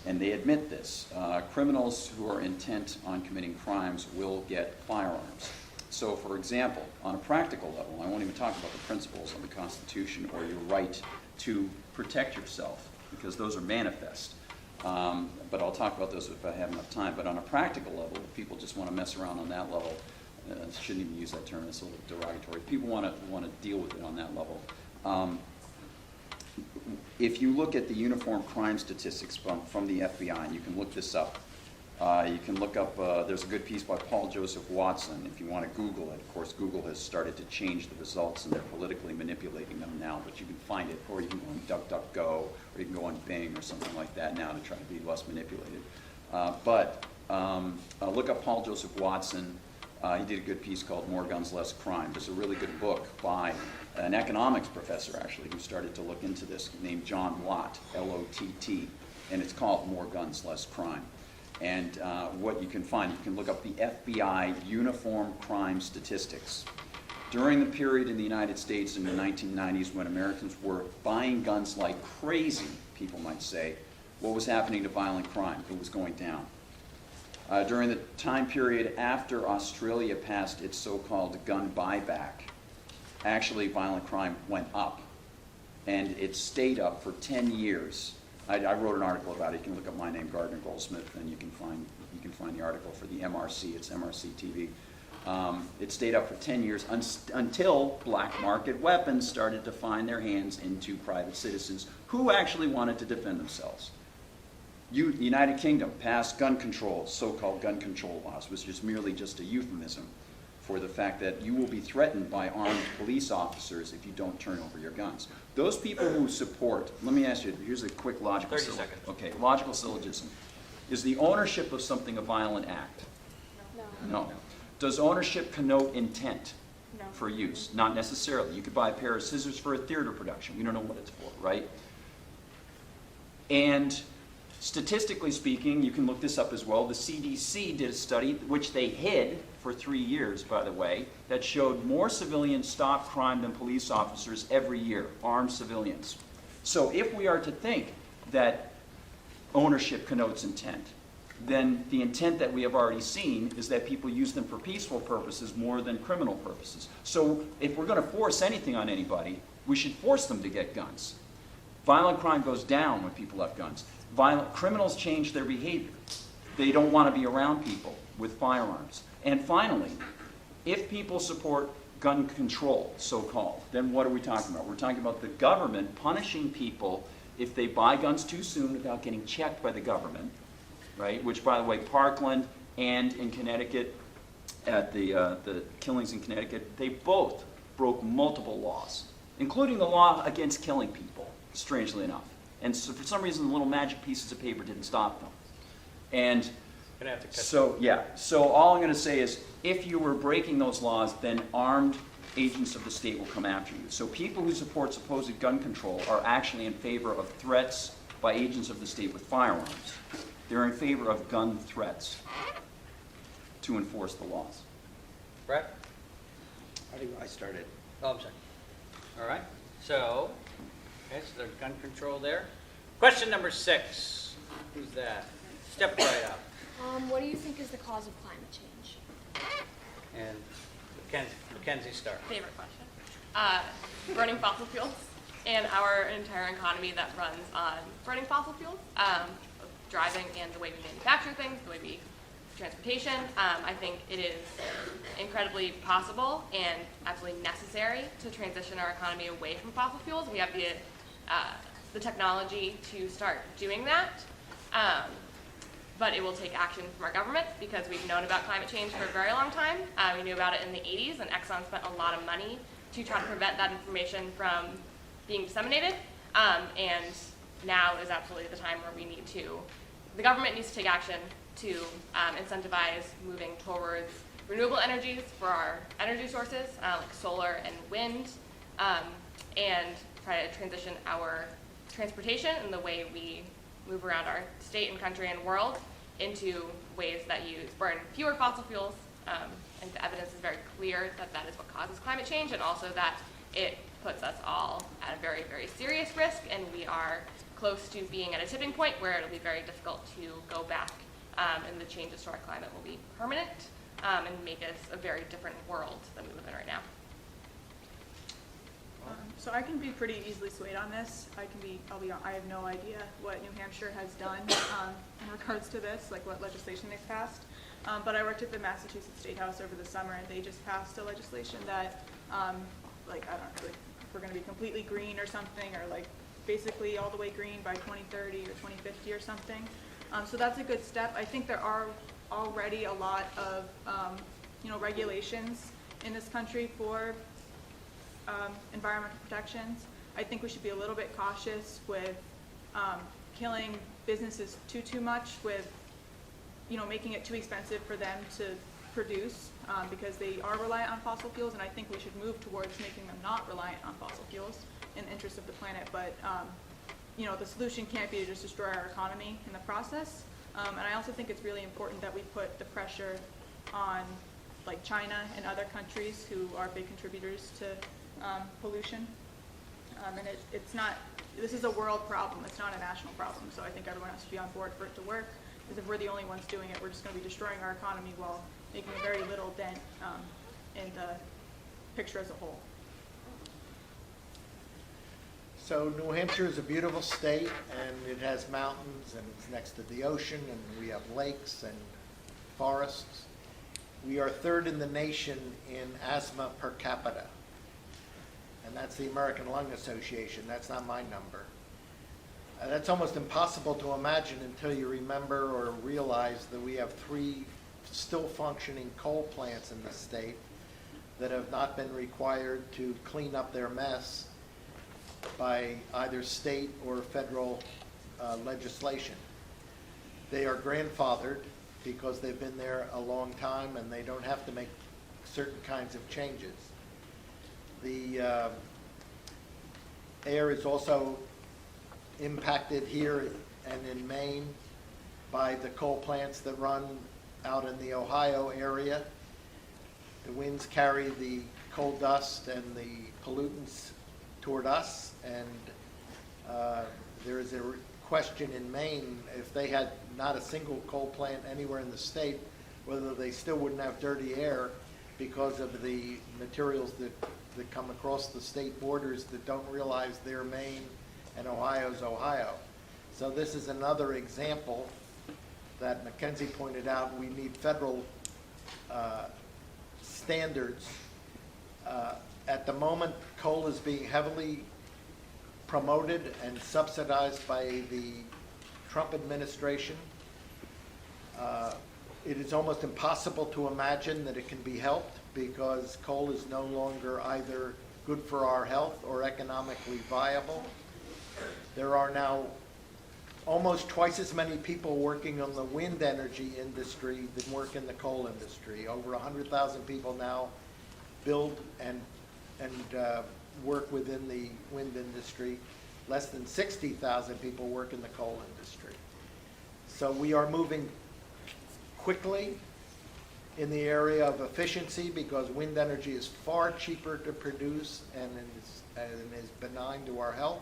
and they admit this. Criminals who are intent on committing crimes will get firearms. So, for example, on a practical level, I won't even talk about the principles of the Constitution or your right to protect yourself, because those are manifest. But I'll talk about those if I have enough time. But on a practical level, if people just want to mess around on that level, shouldn't even use that term, it's a little derogatory. People want to deal with it on that level. If you look at the uniform crime statistics from the FBI, and you can look this up, you can look up, there's a good piece by Paul Joseph Watson, if you want to Google it. Of course, Google has started to change the results, and they're politically manipulating them now, but you can find it, or you can go on DuckDuckGo, or you can go on Bing or something like that now to try to be less manipulated. Look up Paul Joseph Watson. He did a good piece called More Guns, Less Crime. There's a really good book by an economics professor, actually, who started to look into this, named John Lott, L-O-T-T, and it's called More Guns, Less Crime. And what you can find, you can look up the FBI uniform crime statistics. During the period in the United States in the 1990s when Americans were buying guns like crazy, people might say, what was happening to violent crime? It was going down. During the time period after Australia passed its so-called gun buyback, actually violent crime went up, and it stayed up for 10 years. I wrote an article about it. You can look up my name, Gardner Goldsmith, and you can find the article for the MRC. It's MRC TV. It stayed up for 10 years until black market weapons started to find their hands into private citizens who actually wanted to defend themselves. The United Kingdom passed gun control, so-called gun control laws, which is merely just a euphemism for the fact that you will be threatened by armed police officers if you don't turn over your guns. Those people who support, let me ask you, here's a quick logical 30 seconds. Okay, logical syllogism. Is the ownership of something a violent act? No. Does ownership connote intent No. for use? Not necessarily. You could buy a pair of scissors for a theater production. We don't know what it's for, right? And statistically speaking, you can look this up as well, the CDC did a study, which they hid for 3 years, by the way, that showed more civilians stop crime than police officers every year, armed civilians. So if we are to think that ownership connotes intent, then the intent that we have already seen is that people use them for peaceful purposes more than criminal purposes. So if we're going to force anything on anybody, we should force them to get guns. Violent crime goes down when people have guns. Violent criminals change their behavior. They don't want to be around people with firearms. And finally, if people support gun control, so-called, then what are we talking about? We're talking about the government punishing people if they buy guns too soon without getting checked by the government, right? Which, by the way, Parkland and in Connecticut, at the killings in Connecticut, they both broke multiple laws, including the law against killing people, strangely enough. And so for some reason, the little magic pieces of paper didn't stop them. And Gonna have to cut so all I'm going to say is, if you were breaking those laws, then armed agents of the state will come after you. So people who support supposed gun control are actually in favor of threats by agents of the state with firearms. They're in favor of gun threats to enforce the laws. Brett? I started. Oh, I'm sorry. All right. So, okay, so there's gun control there. Question number 6. Who's that? Step right up. What do you think is the cause of climate change? And Mackenzie start. Favorite question. Burning fossil fuels and our entire economy that runs on burning fossil fuels, driving and the way we manufacture things, the way we transportation. I think it is incredibly possible and absolutely necessary to transition our economy away from fossil fuels. We have the technology to start doing that. But it will take action from our government because we've known about climate change for a very long time. We knew about it in the 80s, and Exxon spent a lot of money to try to prevent that information from being disseminated. And now is absolutely the time where the government needs to take action to incentivize moving towards renewable energies for our energy sources, like solar and wind, and try to transition our transportation and the way we move around our state and country and world into ways that burn fewer fossil fuels. And the evidence is very clear that that is what causes climate change, and also that it puts us all at a very, very serious risk, and we are close to being at a tipping point where it'll be very difficult to go back, and the changes to our climate will be permanent, and make us a very different world than we live in right now. So I can be pretty easily swayed on this. I have no idea what New Hampshire has done in regards to this, like what legislation they've passed. But I worked at the Massachusetts State House over the summer, and they just passed a legislation that, like, I don't know, like, we're going to be completely green or something, or like basically all the way green by 2030 or 2050 or something. So that's a good step. I think there are already a lot of, regulations in this country for environmental protections. I think we should be a little bit cautious with killing businesses too much with, making it too expensive for them to produce because they are reliant on fossil fuels, and I think we should move towards making them not reliant on fossil fuels in the interest of the planet. But the solution can't be to just destroy our economy in the process. And I also think it's really important that we put the pressure on like China and other countries who are big contributors to pollution. And this is a world problem, it's not a national problem, so I think everyone has to be on board for it to work, because if we're the only ones doing it, we're just going to be destroying our economy while making a very little dent in the picture as a whole. So New Hampshire is a beautiful state, and it has mountains, and it's next to the ocean, and we have lakes and forests. We are third in the nation in asthma per capita, and that's the American Lung Association. That's not my number. That's almost impossible to imagine until you remember or realize that we have 3 still functioning coal plants in the state that have not been required to clean up their mess by either state or federal legislation. They are grandfathered because they've been there a long time and they don't have to make certain kinds of changes. The air is also impacted here and in Maine by the coal plants that run out in the Ohio area. The winds carry the coal dust and the pollutants toward us, and there is a question in Maine, if they had not a single coal plant anywhere in the state, whether they still wouldn't have dirty air because of the materials that come across the state borders that don't realize they're Maine and Ohio's Ohio. So this is another example that Mackenzie pointed out. We need federal standards. At the moment, coal is being heavily promoted and subsidized by the Trump administration. It is almost impossible to imagine that it can be helped because coal is no longer either good for our health or economically viable. There are now almost twice as many people working on the wind energy industry than work in the coal industry. Over 100,000 people now build and work within the wind industry. Less than 60,000 people work in the coal industry. So we are moving quickly in the area of efficiency because wind energy is far cheaper to produce and is benign to our health.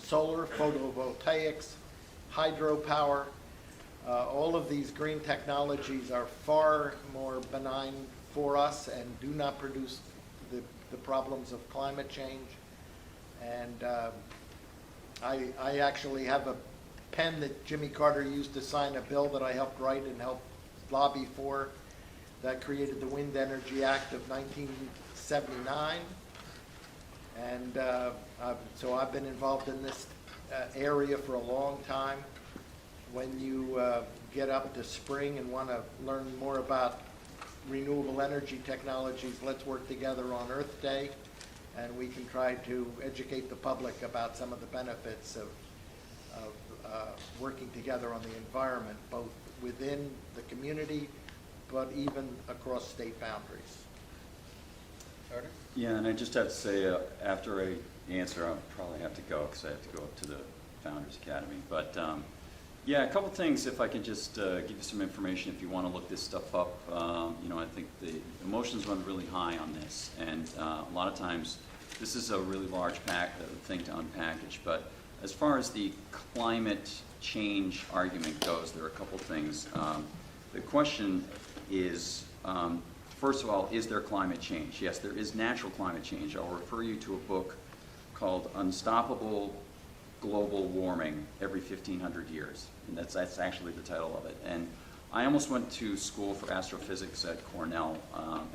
Solar, photovoltaics, hydropower, all of these green technologies are far more benign for us and do not produce the problems of climate change. And I actually have a pen that Jimmy Carter used to sign a bill that I helped write and helped lobby for that created the Wind Energy Act of 1979. And so I've been involved in this area for a long time. When you get up to spring and want to learn more about renewable energy technologies, let's work together on Earth Day, and we can try to educate the public about some of the benefits of working together on the environment, both within the community, but even across state boundaries. Carter? Yeah, and I just have to say, after I answer, I'll probably have to go, because I have to go up to the Founders Academy. But, yeah, a couple things, if I can just give you some information if you want to look this stuff up. You know, I think the emotions run really high on this, and a lot of times, this is a really large thing to unpackage. But as far as the climate change argument goes, there are a couple things. The question is, first of all, is there climate change? Yes, there is natural climate change. I'll refer you to a book called Unstoppable Global Warming Every 1,500 Years. And that's actually the title of it. And I almost went to school for astrophysics at Cornell,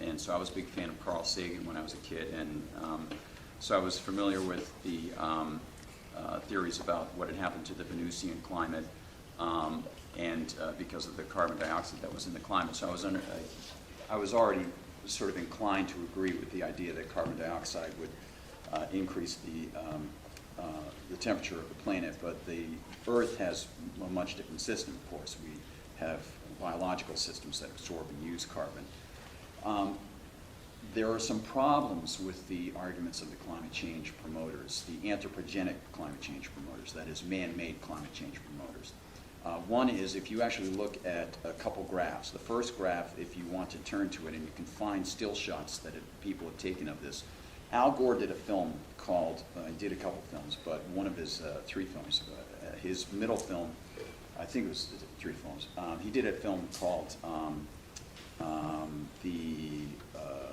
and so I was a big fan of Carl Sagan when I was a kid. And so I was familiar with the theories about what had happened to the Venusian climate, and because of the carbon dioxide that was in the climate. So I was already sort of inclined to agree with the idea that carbon dioxide would increase the temperature of the planet. But the Earth has a much different system, of course. We have biological systems that absorb and use carbon. There are some problems with the arguments of the climate change promoters, the anthropogenic climate change promoters, that is, man-made climate change promoters. One is, if you actually look at a couple graphs, the first graph, if you want to turn to it, and you can find still shots that people have taken of this. Al Gore did a film called, he did a couple films, but one of his 3 films, his middle film, I think it was 3 films, he did a film called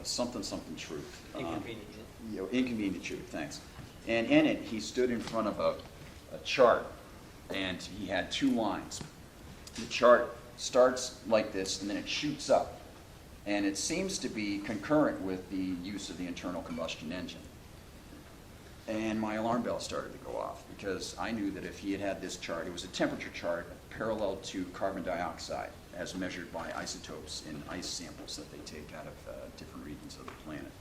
Something Truth. Inconvenient Truth, thanks. And in it, he stood in front of a chart, and he had 2 lines. The chart starts like this, and then it shoots up. And it seems to be concurrent with the use of the internal combustion engine. And my alarm bell started to go off, because I knew that if he had had this chart, it was a temperature chart parallel to carbon dioxide, as measured by isotopes in ice samples that they take out of different regions of the planet.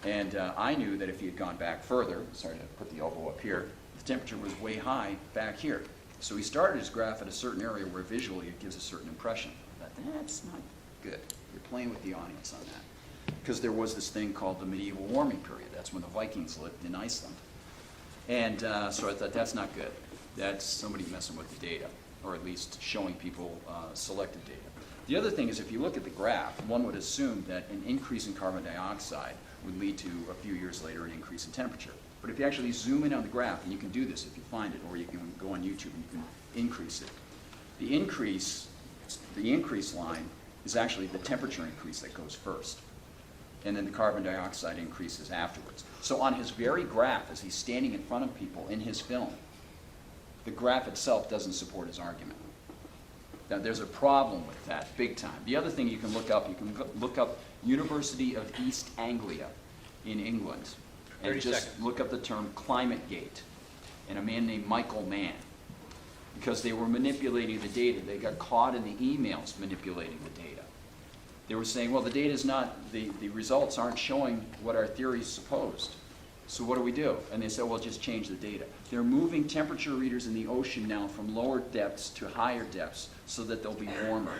And I knew that if he had gone back further, sorry to put the elbow up here, the temperature was way high back here. So he started his graph at a certain area where visually it gives a certain impression. I thought, that's not good. You're playing with the audience on that. Because there was this thing called the medieval warming period. That's when the Vikings lived in Iceland. And so I thought, that's not good. That's somebody messing with the data, or at least showing people selected data. The other thing is, if you look at the graph, one would assume that an increase in carbon dioxide would lead to, a few years later, an increase in temperature. But if you actually zoom in on the graph, and you can do this if you find it, or you can go on YouTube and you can increase it. The increase line is actually the temperature increase that goes first. And then the carbon dioxide increases afterwards. So on his very graph, as he's standing in front of people in his film, the graph itself doesn't support his argument. Now, there's a problem with that, big time. The other thing you can look up University of East Anglia in England, and 30 just seconds. look up the term ClimateGate, and a man named Michael Mann, because they were manipulating the data. They got caught in the emails manipulating the data. They were saying, well, the data's not, the results aren't showing what our theories supposed. So what do we do? And they said, well, just change the data. They're moving temperature readers in the ocean now from lower depths to higher depths so that they'll be warmer.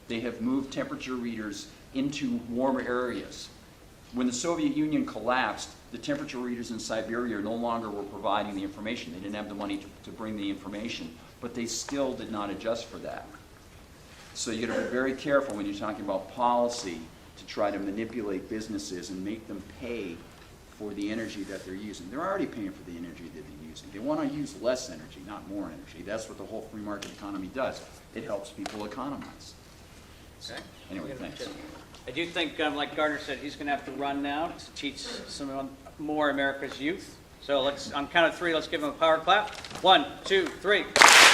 They have moved temperature readers into warmer areas. When the Soviet Union collapsed, the temperature readers in Siberia no longer were providing the information. They didn't have the money to bring the information, but they still did not adjust for that. So you got to be very careful when you're talking about policy to try to manipulate businesses and make them pay for the energy that they're using. They're already paying for the energy that they're using. They want to use less energy, not more energy. That's what the whole free market economy does. It helps people economize. So, Okay. anyway, thanks. I do think, like Gardner said, he's going to have to run now to teach some more America's youth. So let's, on count of 3, let's give him a power clap. 1, 2, 3.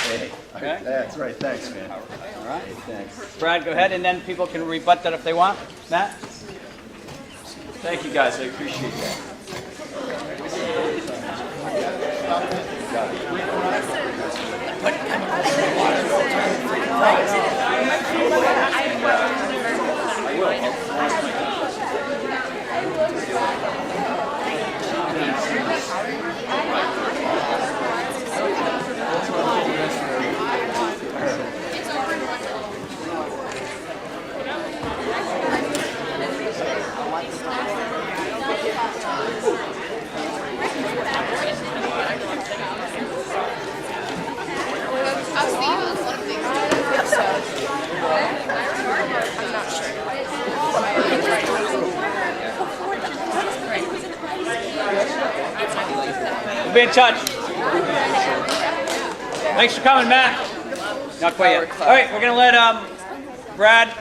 Hey, Okay. that's right. Thanks, man. All right, thanks. Brad, go ahead, and then people can rebut that if they want. Matt? Thank you, guys. I appreciate that. We'll be in touch. Thanks for coming, Matt. Not quite yet. All right, we're going to let Brad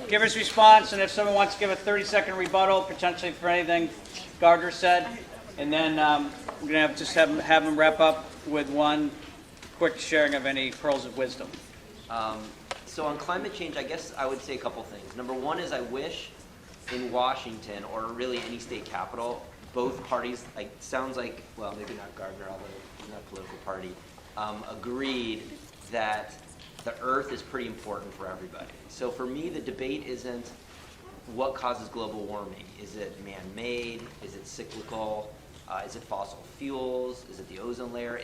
give his response, and if someone wants to give a 30-second rebuttal, potentially for anything Gardner said, and then we're going to just have him wrap up with one quick sharing of any pearls of wisdom. So on climate change, I guess I would say a couple things. Number one is I wish in Washington, or really any state capital, both parties, like, sounds like, well, maybe not Gardner, although he's not a political party, agreed that the earth is pretty important for everybody. So for me, the debate isn't what causes global warming. Is it man-made? Is it cyclical? Is it fossil fuels? Is it the ozone layer?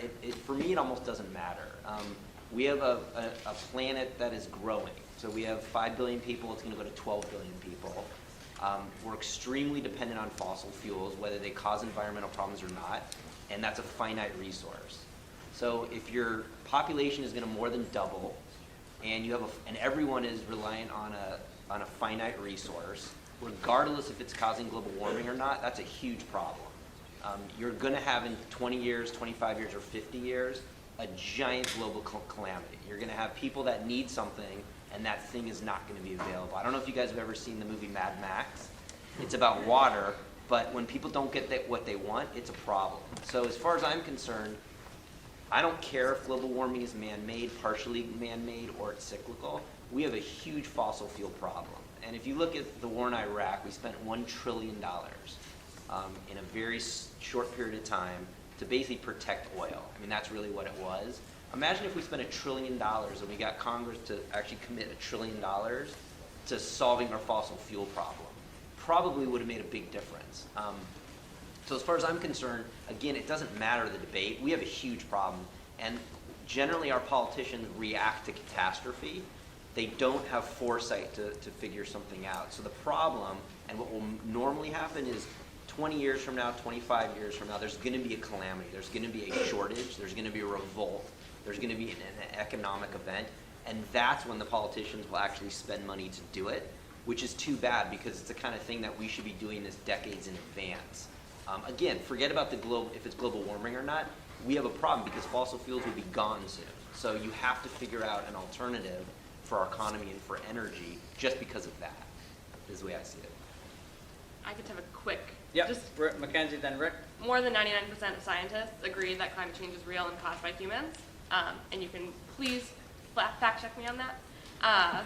For me, it almost doesn't matter. We have a planet that is growing. So we have 5 billion people. It's going to go to 12 billion people. We're extremely dependent on fossil fuels, whether they cause environmental problems or not, and that's a finite resource. So if your population is going to more than double, and you have and everyone is reliant on a finite resource, regardless if it's causing global warming or not, that's a huge problem. You're going to have in 20 years, 25 years, or 50 years, a giant global calamity. You're going to have people that need something, and that thing is not going to be available. I don't know if you guys have ever seen the movie Mad Max. It's about water, but when people don't get what they want, it's a problem. So as far as I'm concerned, I don't care if global warming is man-made, partially man-made, or it's cyclical. We have a huge fossil fuel problem. And if you look at the war in Iraq, we spent $1 trillion in a very short period of time to basically protect oil. I mean, that's really what it was. Imagine if we spent $1 trillion and we got Congress to actually commit $1 trillion to solving our fossil fuel problem. Probably would have made a big difference. So as far as I'm concerned, again, it doesn't matter the debate. We have a huge problem. And generally our politicians react to catastrophe. They don't have foresight to figure something out. So the problem, and what will normally happen is 20 years from now, 25 years from now, there's going to be a calamity. There's going to be a shortage. There's going to be a revolt. There's going to be an economic event. And that's when the politicians will actually spend money to do it, which is too bad because it's the kind of thing that we should be doing this decades in advance. Again, forget about if it's global warming or not. We have a problem because fossil fuels will be gone soon. So you have to figure out an alternative for our economy and for energy just because of that, is the way I see it. I could have a quick, Yep, just Mackenzie, then Rick. more than 99% of scientists agree that climate change is real and caused by humans. And you can please fact check me on that.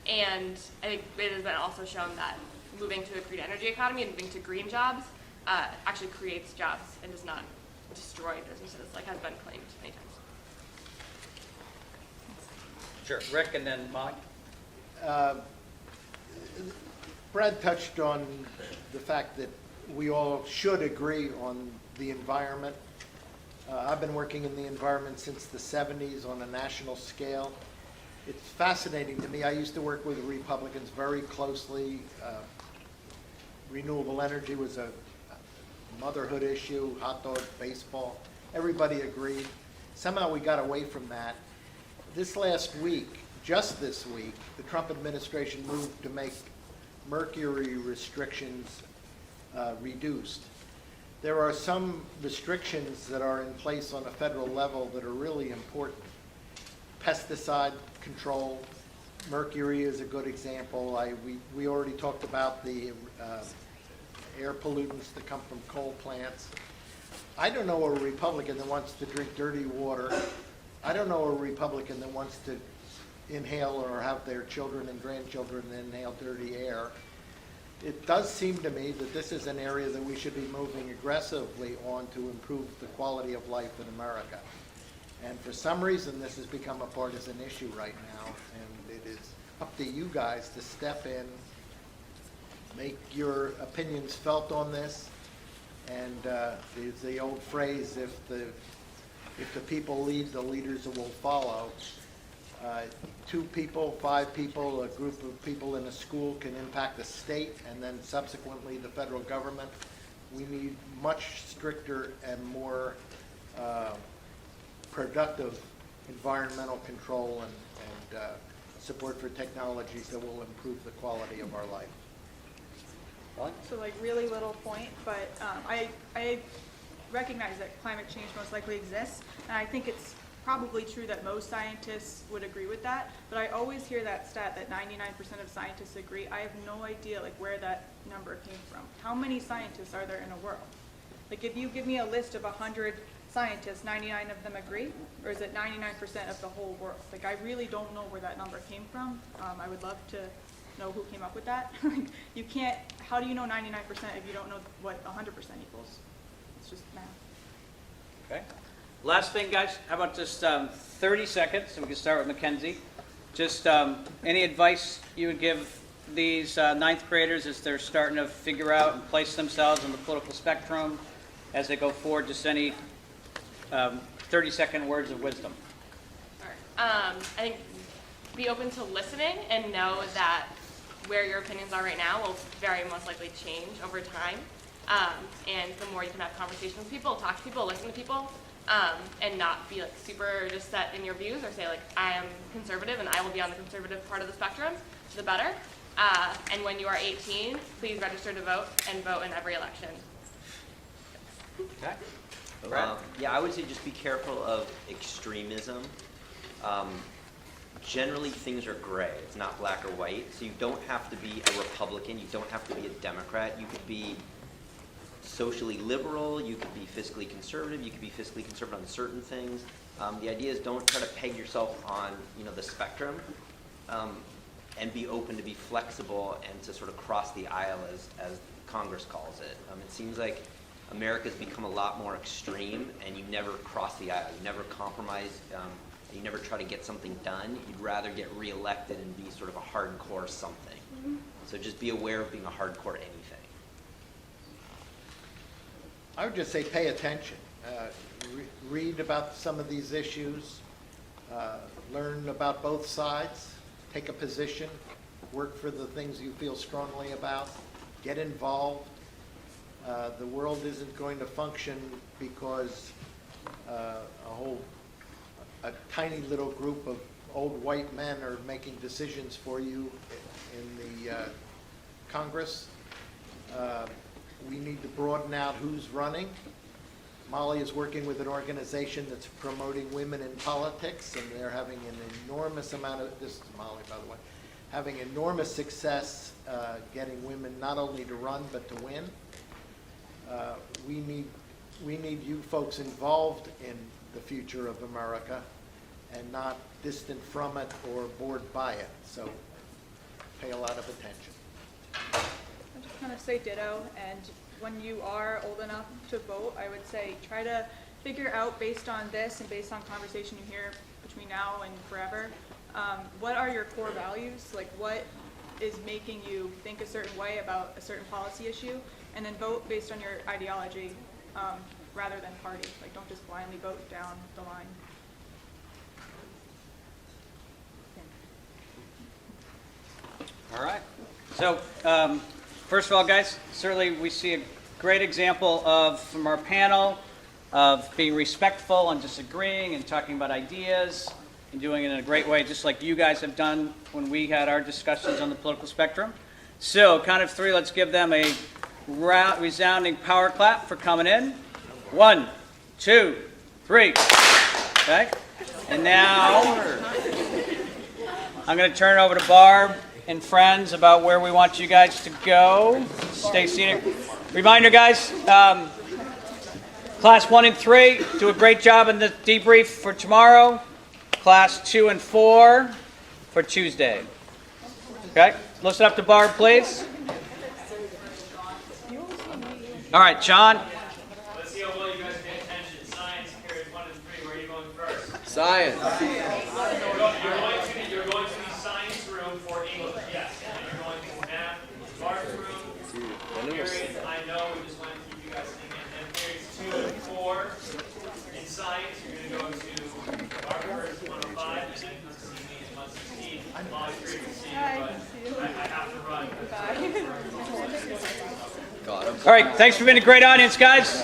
And I think it has been also shown that moving to a green energy economy and moving to green jobs actually creates jobs and does not destroy businesses like has been claimed many times. Sure, Rick, and then Molly. Brad touched on the fact that we all should agree on the environment. I've been working in the environment since the 70s on a national scale. It's fascinating to me. I used to work with Republicans very closely. Renewable energy was a motherhood issue, hot dog, baseball. Everybody agreed. Somehow we got away from that. This last week, just this week, the Trump administration moved to make mercury restrictions reduced. There are some restrictions that are in place on a federal level that are really important. Pesticide control, mercury is a good example. We already talked about the air pollutants that come from coal plants. I don't know a Republican that wants to drink dirty water. I don't know a Republican that wants to inhale or have their children and grandchildren inhale dirty air. It does seem to me that this is an area that we should be moving aggressively on to improve the quality of life in America. And for some reason, this has become a partisan issue right now, and it is up to you guys to step in, make your opinions felt on this, and there's the old phrase, if the people lead, the leaders will follow. 2 people, 5 people, a group of people in a school can impact the state and then subsequently the federal government. We need much stricter and more productive environmental control and support for technologies that will improve the quality of our life. So like really little point, but I recognize that climate change most likely exists, and I think it's probably true that most scientists would agree with that, but I always hear that stat that 99% of scientists agree. I have no idea like where that number came from. How many scientists are there in a world? Like if you give me a list of 100 scientists, 99 of them agree, or is it 99% of the whole world? Like I really don't know where that number came from. I would love to know who came up with that. You can't, how do you know 99% if you don't know what 100% equals? It's just math. Okay. Last thing, guys, how about just 30 seconds, and we can start with Mackenzie. Just any advice you would give these ninth graders as they're starting to figure out and place themselves on the political spectrum as they go forward? Just any 30-second words of wisdom. I think be open to listening and know that where your opinions are right now will very most likely change over time. And the more you can have conversations with people, talk to people, listen to people, and not be like super just set in your views or say like, I am conservative and I will be on the conservative part of the spectrum, the better. And when you are 18, please register to vote and vote in every election. Okay. Brad? Yeah, I would say just be careful of extremism. Generally, things are gray. It's not black or white. So you don't have to be a Republican. You don't have to be a Democrat. You could be socially liberal. You could be fiscally conservative. You could be fiscally conservative on certain things. The idea is don't try to peg yourself on the spectrum, and be open to be flexible and to sort of cross the aisle as Congress calls it. It seems like America's become a lot more extreme, and you never cross the aisle. You never compromise. You never try to get something done. You'd rather get reelected and be sort of a hardcore something. So just be aware of being a hardcore anything. I would just say pay attention. Read about some of these issues. Learn about both sides. Take a position. Work for the things you feel strongly about. Get involved. The world isn't going to function because a tiny little group of old white men are making decisions for you in the Congress. We need to broaden out who's running. Molly is working with an organization that's promoting women in politics, and they're having an enormous amount of, this is Molly, by the way, having enormous success getting women not only to run but to win. We need you folks involved in the future of America and not distant from it or bored by it. So pay a lot of attention. I just kind of say ditto, and when you are old enough to vote, I would say try to figure out, based on this and based on conversation you hear between now and forever, what are your core values? Like what is making you think a certain way about a certain policy issue, and then vote based on your ideology rather than party. Like don't just blindly vote down the line. All right. So, first of all, guys, certainly we see a great example from our panel of being respectful and disagreeing and talking about ideas and doing it in a great way, just like you guys have done when we had our discussions on the political spectrum. So, count of three, let's give them a resounding power clap for coming in. 1, 2, 3. Okay? And now, I'm going to turn it over to Barb and friends about where we want you guys to go. Stay seated. Reminder, guys, class 1 and 3, do a great job in the debrief for tomorrow. Class 2 and 4 for Tuesday. Okay? Listen up to Barb, please. All right, John. Let's see how well you guys pay attention. Science, period 1 and 3. Where are you going first? Science. You're going to the science room for English, yes. And you're going to math, art room, period. I know we just want to keep you guys thinking. And periods 2 and 4 in science, you're going to go to art first 105, and then come see me at 116. Molly, great to see you, but I have to run. All right, thanks for being a great audience, guys.